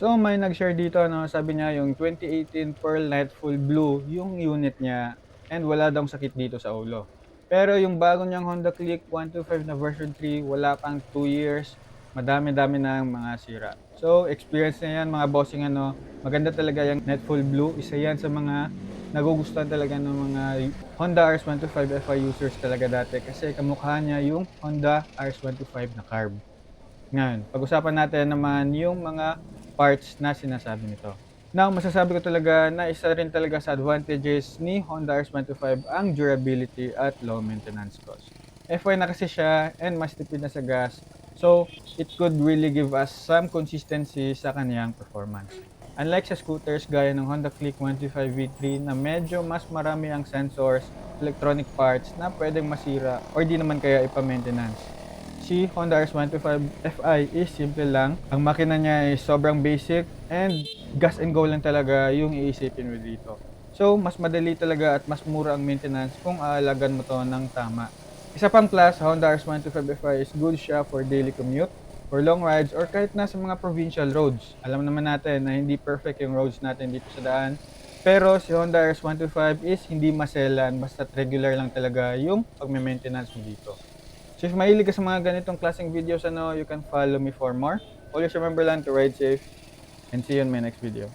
So, may nag-share dito ano, sabi niya yung 2018 Pearl Nightfall Blue yung unit niya and wala daw sakit dito sa ulo. Pero yung bago niyang Honda Click 125 na version 3, wala pang 2 years, madami-dami ng mga sira. So, experience na yan mga bossing ano, maganda talaga yung Nightfall Blue. Isa yan sa mga nagugustuhan talaga ng mga Honda RS125 FI users talaga dati kasi kamukha niya yung Honda RS125 na carb. Ngayon, pag-usapan natin naman yung mga parts na sinasabi nito. Now, masasabi ko talaga na isa rin talaga sa advantages ni Honda RS125 ang durability at low maintenance cost. FY na kasi siya and mas tipid na sa gas, so it could really give us some consistency sa kaniyang performance. Unlike sa scooters gaya ng Honda Click 125 V3 na medyo mas marami ang sensors, electronic parts na pwedeng masira or di naman kaya ipa-maintenance. Si Honda RS125 Fi is simple lang. Ang makina niya ay sobrang basic and gas and go lang talaga yung iisipin mo dito. So, mas madali talaga at mas mura ang maintenance kung aalagan mo to ng tama. Isa pang plus, Honda RS125 Fi is good siya for daily commute, for long rides, or kahit nasa mga provincial roads. Alam naman natin na hindi perfect yung roads natin dito sa daan. Pero si Honda RS125 is hindi maselan, basta regular lang talaga yung pag-maintenance mo dito. So if mahilig ka sa mga ganitong klaseng videos, ano, you can follow me for more. Always remember lang to ride safe and see you in my next video.